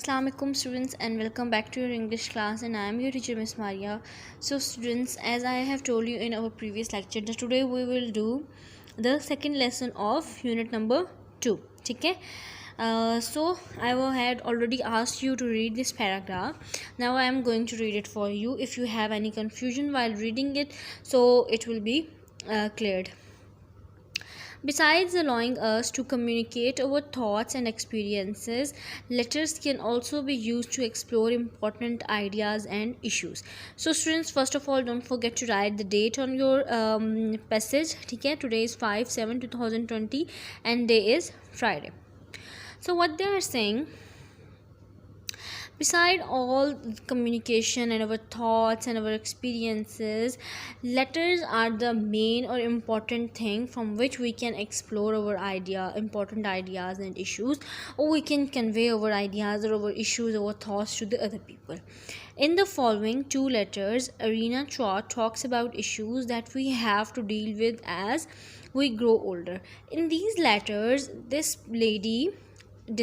Assalamualaikum students, and welcome back to your English class, and I am your teacher Miss Maria. So students, as I have told you in our previous lecture, that today we will do the second lesson of unit number 2. Okay. So I had already asked you to read this paragraph. Now I am going to read it for you. If you have any confusion while reading it, so it will be cleared. Besides allowing us to communicate our thoughts and experiences, letters can also be used to explore important ideas and issues. So, students, first of all, don't forget to write the date on your passage. Okay? Today is 5/7/2020 and day is Friday. So, what they are saying, beside all communication and our thoughts and our experiences, letters are the main or important thing from which we can explore our important ideas and issues, or we can convey our ideas or our issues, our thoughts to the other people. In the following two letters, Arina Chua talks about issues that we have to deal with as we grow older. In these letters, this lady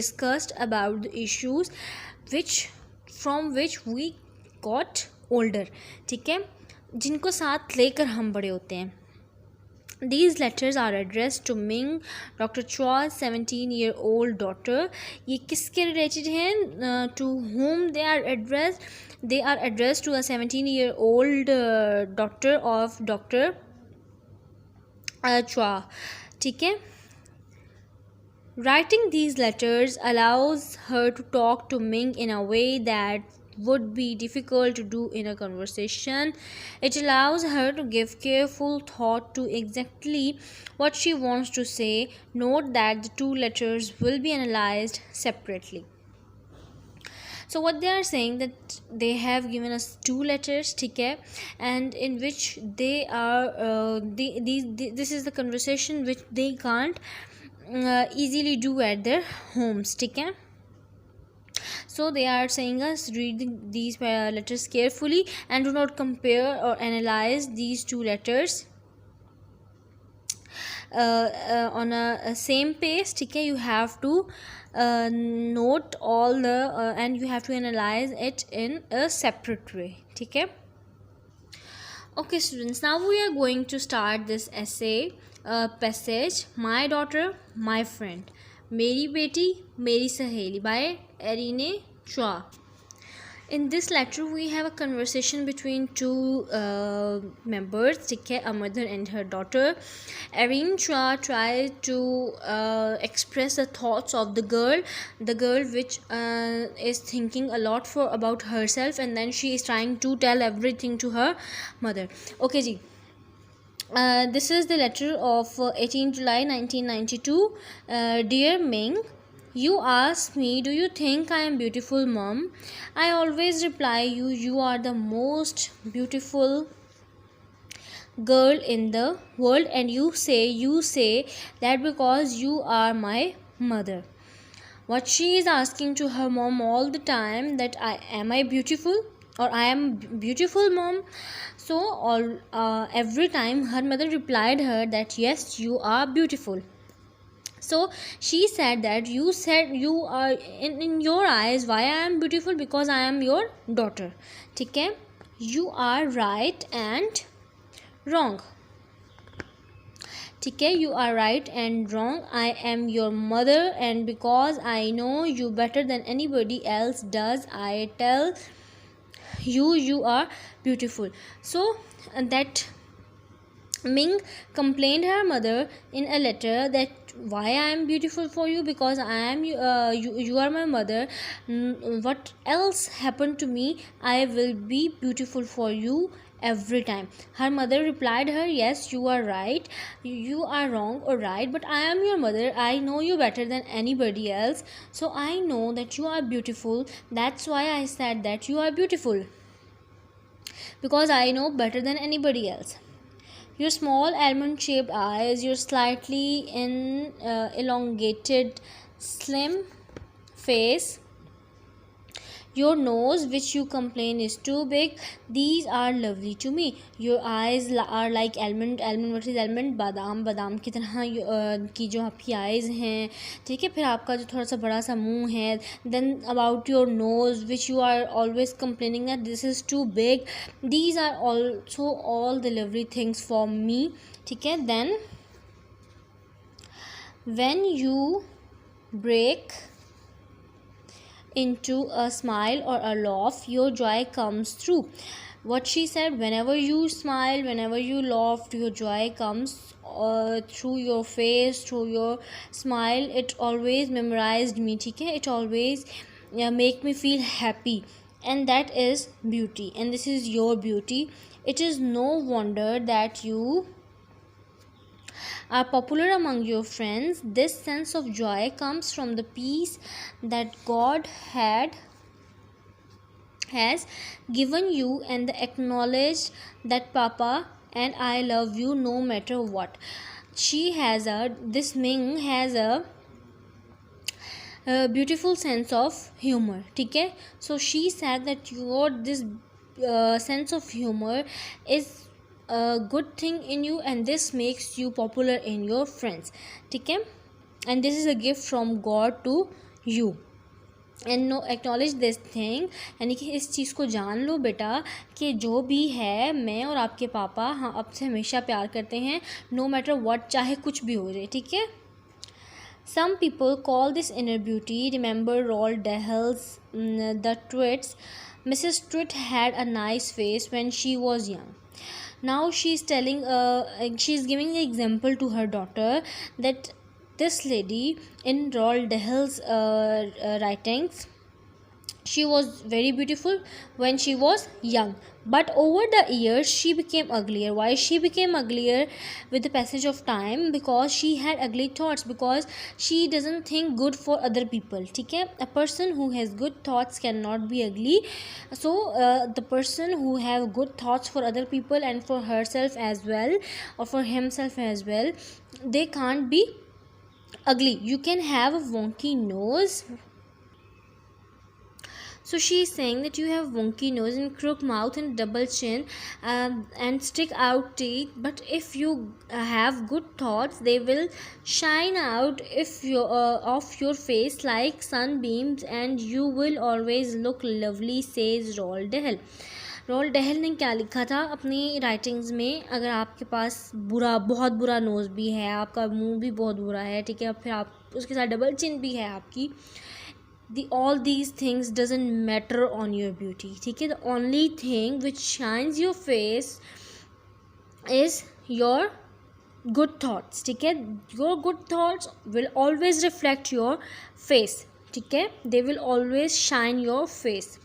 discussed about the issues which we got older, ठीक है, जिनको साथ लेकर हम बड़े होते हैं. These letters are addressed to Ming, Dr. Chua's 17-year-old daughter. ये किसके related हैं? To whom they are addressed? They are addressed to a 17-year-old daughter of Dr. Chua. ठीक है. Writing these letters allows her to talk to Ming in a way that would be difficult to do in a conversation. It allows her to give careful thought to exactly what she wants to say. Note that the two letters will be analyzed separately. So what they are saying, that they have given us two letters, okay, and in which they are this is the conversation which they can't easily do at their homes, okay. So they are saying us read these letters carefully and do not compare or analyze these two letters on a same pace, okay. You have to note all the and you have to analyze it in a separate way, okay. Okay students, now we are going to start this essay passage, My Daughter, My Friend, मेरी बेटी मेरी सहेली, by Arina Chua. In this letter we have a conversation between two members, a mother and her daughter. Arina Chua tried to express the thoughts of the girl which is thinking a lot about herself, and then she is trying to tell everything to her mother. Okay ji. This is the letter of 18 July 1992. Dear Ming, you ask me, do you think I am beautiful, Mom? I always reply you are the most beautiful girl in the world, and you say that because you are my mother. What she is asking to her mom all the time, that am I beautiful, or I am beautiful, Mom? So every time her mother replied her that yes, you are beautiful. So she said that you said you are in your eyes, why I am beautiful? Because I am your daughter, okay. You are right and wrong, okay. You are right and wrong. I am your mother, and because I know you better than anybody else does, I tell you are beautiful. So that Ming complained her mother in a letter that why I am beautiful for you, because I am you are my mother. What else happened to me, I will be beautiful for you every time. Her mother replied her, yes, you are right, you are wrong or right, but I am your mother, I know you better than anybody else, so I know that you are beautiful. That's why I said that you are beautiful, because I know better than anybody else. Your small almond-shaped eyes, your slightly elongated, slim face, Your nose which you complain is too big, these are lovely to me. Your eyes are like almond, what is almond, बादाम की तरह की जो आपकी eyes हैं, ठीक है. फिर आपका जो थोड़ा सा बड़ा सा मुंह है. Then about your nose which you are always complaining that this is too big, these are also all the lovely things for me, ठीक है. Then when you break into a smile or a laugh, your joy comes through. What she said, whenever you smile, whenever you laugh, your joy comes through your face, through your smile. It always memorized me, ठीक है. It always make me feel happy, and that is beauty, and this is your beauty. It is no wonder that you are popular among your friends. This sense of joy comes from the peace that God has given you, and the acknowledge that Papa and I love you no matter what. This Ming has a beautiful sense of humor, ठीक है. So she said that your this sense of humor is a good thing in you, and this makes you popular in your friends, ठीक है. And this is a gift from God to you, and no acknowledge this thing, यानी कि इस चीज़ को जान लो बेटा कि जो भी है, मैं और आपके पापा हाँ आपसे हमेशा प्यार करते हैं, no matter what, चाहे कुछ भी हो जाए, ठीक है. Some people call this inner beauty. Remember Roald Dahl's The Twits. Mrs. Twit had a nice face when she was young. Now she's giving an example to her daughter that this lady in Roald Dahl's writings, she was very beautiful when she was young, but over the years she became uglier. Why she became uglier with the passage of time? Because she had ugly thoughts, because she doesn't think good for other people, ठीक है. A person who has good thoughts cannot be ugly. So the person who have good thoughts for other people and for herself as well, or for himself as well, they can't be ugly. You can have a wonky nose. So she is saying that you have wonky nose and crooked mouth and double chin and stick out teeth, but if you have good thoughts, they will shine out off your face like sunbeams, and you will always look lovely, says Roald Dahl. Roald Dahl ने क्या लिखा था अपनी writings में? अगर आपके पास बहुत बुरा नोज़ भी है, आपका मुंह भी बहुत बुरा है, ठीक है, फिर आप उसके साथ डबल चिन भी है आपकी, all these things doesn't matter on your beauty, ठीक है. The only thing which shines your face is your good thoughts, ठीक है. Your good thoughts will always reflect your face, ठीक है. They will always shine your face.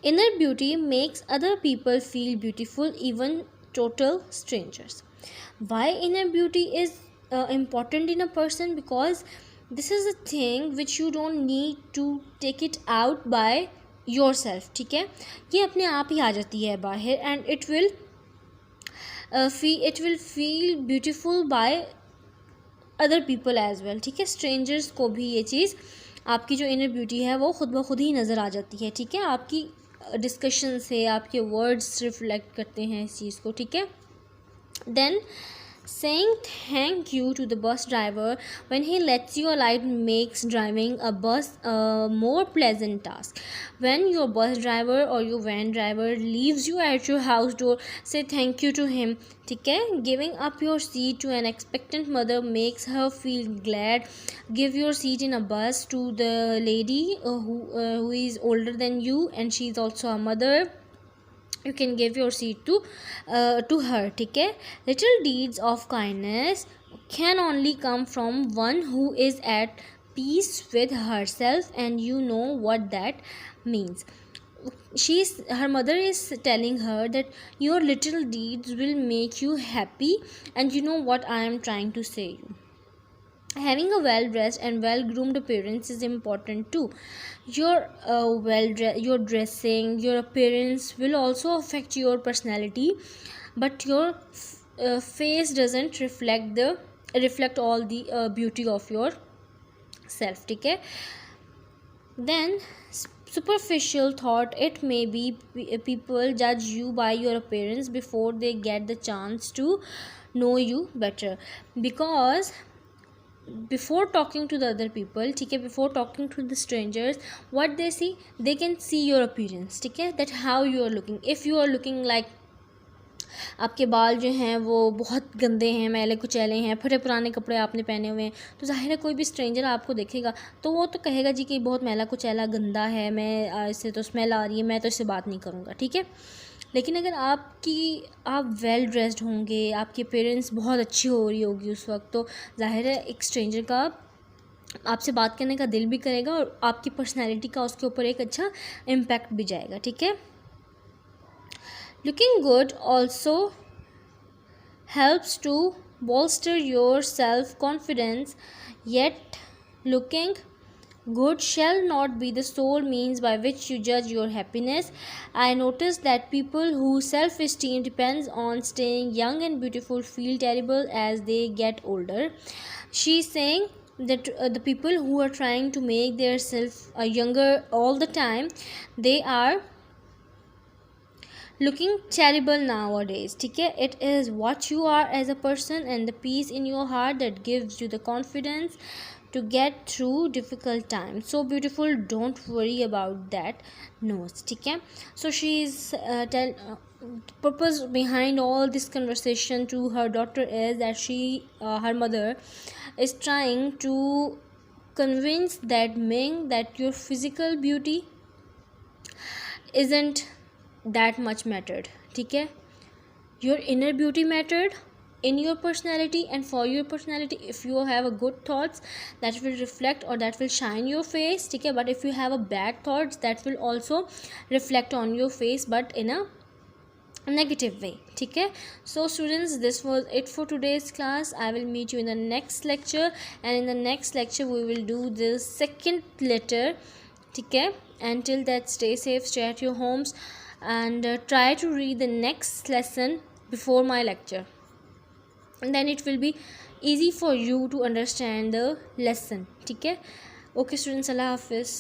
Inner beauty makes other people feel beautiful, even total strangers. Why inner beauty is important in a person? Because this is a thing which you don't need to take it out by yourself, ठीक है. ये अपने आप ही आ जाती है बाहर, and it will feel beautiful by other people as well, ठीक है. strangers को भी ये चीज़, आपकी जो inner beauty है वो खुद ब खुद ही नज़र आ जाती है, ठीक है. आपकी डिस्कशन से आपके वर्ड्स रिफ्लेक्ट करते हैं इस चीज़ को, ठीक है. Then saying thank you to the bus driver when he lets you alight makes driving a bus a more pleasant task. When your bus driver or your van driver leaves you at your house door, say thank you to him, ठीक है. Giving up your seat to an expectant mother makes her feel glad. Give your seat in a bus to the lady who is older than you and she is also a mother. You can give your seat to her, ठीक है. Little deeds of kindness can only come from one who is at peace with herself, and you know what that means. Her mother is telling her that your little deeds will make you happy, and you know what I am trying to say you. Having a well-dressed and well-groomed appearance is important too. Your dressing, your appearance will also affect your personality, but your face doesn't reflect all the beauty of your self, ठीक है. Then superficial thought. It may be people judge you by your appearance before they get the chance to know you better, because before talking to the other people, ठीक है, before talking to the strangers, what they see, they can see your appearance, ठीक है, that how you are looking. If you are looking like आपके बाल जो हैं वो बहुत गंदे हैं, मैले कुचैले हैं, फटे पुराने कपड़े आपने पहने हुए हैं, तो ज़ाहिर है कोई भी स्ट्रेंजर आपको देखेगा तो वो तो कहेगा जी कि बहुत मैला कुचैला गंदा है, मैं इससे तो स्मेल आ रही है, मैं तो इससे बात नहीं करूँगा, ठीक है। लेकिन अगर आप वेल ड्रेस्ड होंगे, आपकी अपीयरेंस बहुत अच्छी हो रही होगी उस वक्त, तो ज़ाहिर है एक स्ट्रेंजर का आपसे बात करने का दिल भी करेगा और आपकी पर्सनैलिटी का उसके ऊपर एक अच्छा इम्पैक्ट भी जाएगा, ठीक है। Looking good also helps to bolster your self-confidence, yet looking good shall not be the sole means by which you judge your happiness. I notice that people whose self-esteem depends on staying young and beautiful feel terrible as they get older. She is saying that the people who are trying to make their self younger all the time, they are looking terrible nowadays, ठीक है। It is what you are as a person and the peace in your heart that gives you the confidence to get through difficult times. So beautiful, don't worry about that nose, ठीक है। So she is purpose behind all this conversation to her daughter is that her mother is trying to convince that Ming that your physical beauty isn't that much mattered, ठीक है। your inner beauty mattered in your personality, and for your personality, if you have a good thoughts, that will reflect or that will shine your face, ठीक है। but if you have a bad thoughts, that will also reflect on your face, but in a negative way, ठीक है। so students, this was it for today's class. I will meet you in the next lecture, and in the next lecture we will do the second letter, ठीक है। until that, stay safe, stay at your homes, and try to read the next lesson before my lecture, and then it will be easy for you to understand the lesson, ठीक है। okay students, Allah Hafiz.